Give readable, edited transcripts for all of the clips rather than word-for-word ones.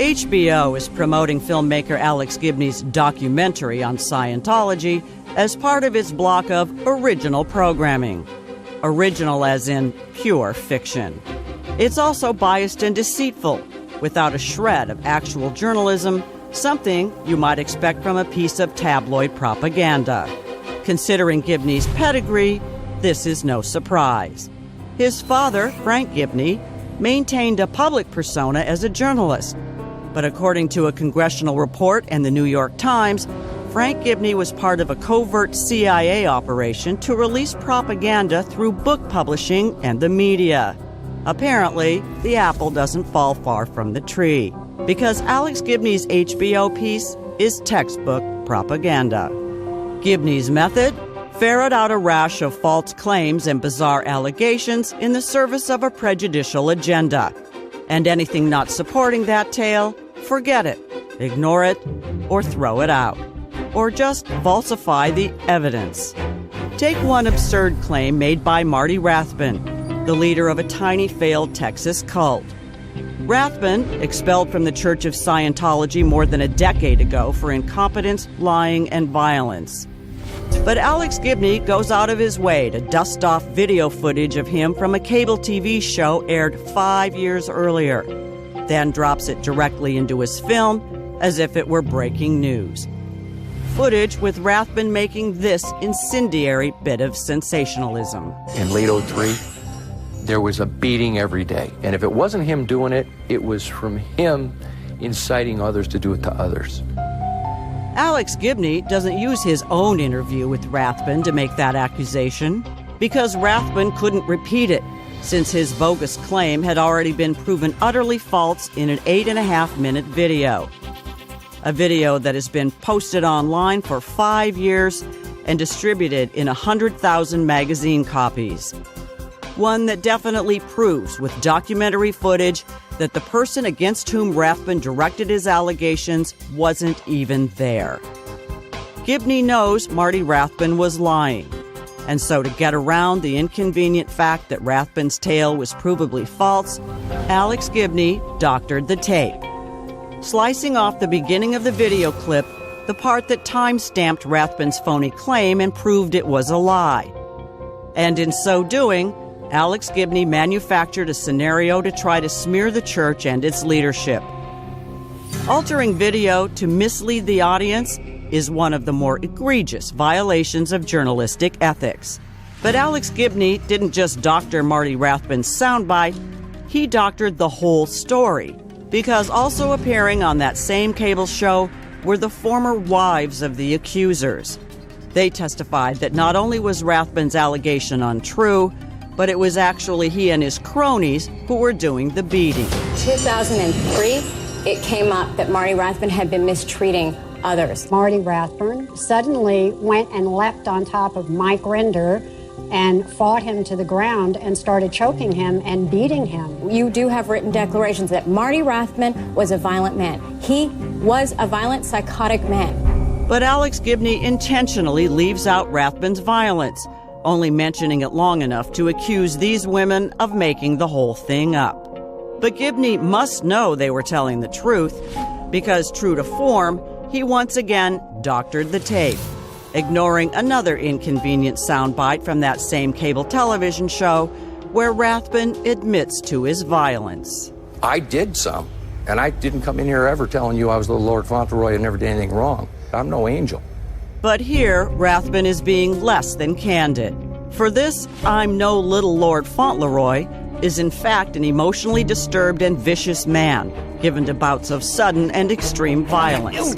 HBO is promoting filmmaker Alex Gibney's documentary on Scientology as part of its block of original programming. Original as in pure fiction. It's also biased and deceitful, without a shred of actual journalism, something you might expect from a piece of tabloid propaganda. Considering Gibney's pedigree, this is no surprise. His father, Frank Gibbni, maintained a public persona as a journalist. But according to a congressional report and the New York Times, Frank Gibbni was part of a covert CIA operation to release propaganda through book publishing and the media. Apparently, the apple doesn't fall far from the tree, because Alex Gibney's HBO piece is textbook propaganda. Gibney's method? Ferret out a rash of false claims and bizarre allegations in the service of a prejudicial agenda. And anything not supporting that tale, forget it, ignore it, or throw it out. Or just falsify the evidence. Take one absurd claim made by Marty Rathbun, the leader of a tiny failed Texas cult. Rathbun, expelled from the Church of Scientology more than a decade ago for incompetence, lying, and violence. But Alex Gibney goes out of his way to dust off video footage of him from a cable TV show aired 5 years earlier, then drops it directly into his film as if it were breaking news. Footage with Rathbun making this incendiary bit of sensationalism. In late '03, there was a beating every day. And if it wasn't him doing it, it was from him inciting others to do it to others. Alex Gibney doesn't use his own interview with Rathbun to make that accusation, because Rathbun couldn't repeat it, since his bogus claim had already been proven utterly false in an 8.5-minute video. A video that has been posted online for 5 years and distributed in 100,000 magazine copies. One that definitely proves with documentary footage that the person against whom Rathbun directed his allegations wasn't even there. Gibney knows Marty Rathbun was lying, and so to get around the inconvenient fact that Rathbun's tale was provably false, Alex Gibney doctored the tape, slicing off the beginning of the video clip, the part that time-stamped Rathbun's phony claim and proved it was a lie. And in so doing, Alex Gibney manufactured a scenario to try to smear the church and its leadership. Altering video to mislead the audience is one of the more egregious violations of journalistic ethics. But Alex Gibney didn't just doctor Marty Rathbun's soundbite, he doctored the whole story, because also appearing on that same cable show were the former wives of the accusers. They testified that not only was Rathbun's allegation untrue, but it was actually he and his cronies who were doing the beating. 2003, it came up that Marty Rathbun had been mistreating others. Marty Rathbun suddenly went and leapt on top of Mike Render and fought him to the ground and started choking him and beating him. You do have written declarations that Marty Rathbun was a violent man. He was a violent, psychotic man. But Alex Gibney intentionally leaves out Rathbun's violence, only mentioning it long enough to accuse these women of making the whole thing up. But Gibney must know they were telling the truth, because true to form, he once again doctored the tape, ignoring another inconvenient soundbite from that same cable television show where Rathbun admits to his violence. I did some, and I didn't come in here ever telling you I was the Lord Fauntleroy and never did anything wrong. I'm no angel. But here, Rathbun is being less than candid. For this, I'm no little Lord Fauntleroy, is in fact an emotionally disturbed and vicious man, given to bouts of sudden and extreme violence.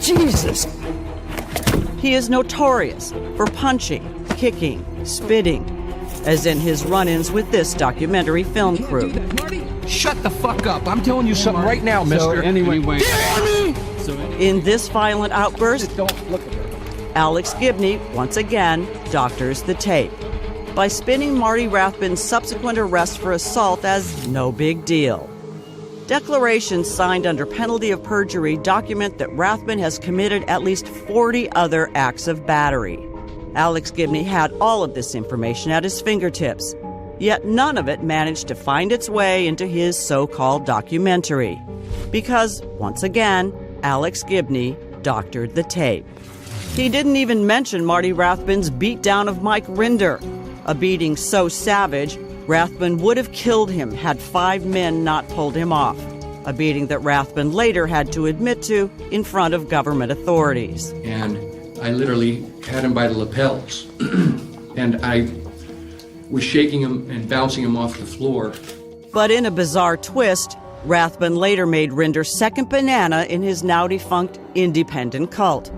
Jesus! He is notorious for punching, kicking, spitting, as in his run-ins with this documentary film crew. Shut the fuck up! I'm telling you something right now, mister. So anyway, In this violent outburst, Don't look at her. Alex Gibney once again doctors the tape by spinning Marty Rathbun's subsequent arrest for assault as no big deal. Declarations signed under penalty of perjury document that Rathbun has committed at least 40 other acts of battery. Alex Gibney had all of this information at his fingertips. Yet none of it managed to find its way into his so-called documentary. Because, once again, Alex Gibney doctored the tape. He didn't even mention Marty Rathbun's beatdown of Mike Rinder, a beating so savage, Rathbun would have killed him had 5 men not pulled him off, a beating that Rathbun later had to admit to in front of government authorities. And I literally had him by the lapels, and I was shaking him and bouncing him off the floor. But in a bizarre twist, Rathbun later made Rinder second banana in his now-defunct independent cult,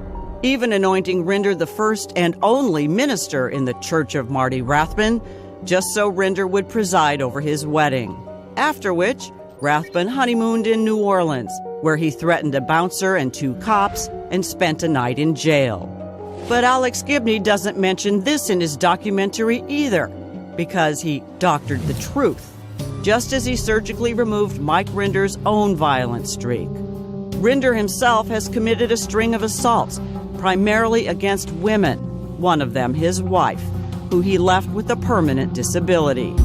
even anointing Rinder the first and only minister in the Church of Marty Rathbun, just so Rinder would preside over his wedding. After which, Rathbun honeymooned in New Orleans, where he threatened a bouncer and 2 cops and spent a night in jail. But Alex Gibney doesn't mention this in his documentary either, because he doctored the truth, just as he surgically removed Mike Rinder's own violent streak. Rinder himself has committed a string of assaults, primarily against women, one of them his wife, who he left with a permanent disability.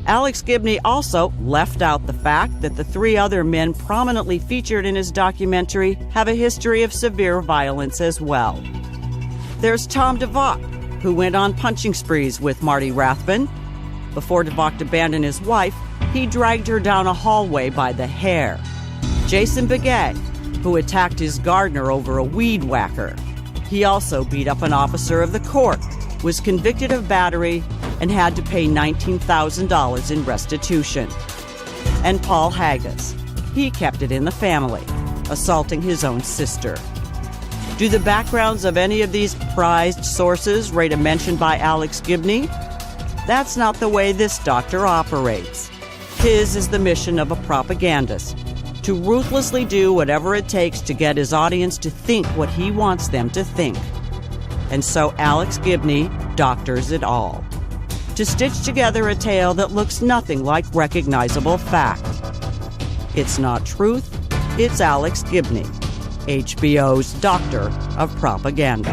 Alex Gibney also left out the fact that the 3 other men prominently featured in his documentary have a history of severe violence as well. There's Tom DeVocht, who went on punching sprees with Marty Rathbun. Before DeVocht abandoned his wife, he dragged her down a hallway by the hair. Jason Begay, who attacked his gardener over a weed whacker. He also beat up an officer of the court, was convicted of battery, and had to pay $19,000 in restitution. And Paul Haggis. He kept it in the family, assaulting his own sister. Do the backgrounds of any of these prized sources rate a mention by Alex Gibney? That's not the way this doctor operates. His is the mission of a propagandist, to ruthlessly do whatever it takes to get his audience to think what he wants them to think. And so Alex Gibney doctors it all, to stitch together a tale that looks nothing like recognizable fact. It's not truth, it's Alex Gibney, HBO's doctor of propaganda.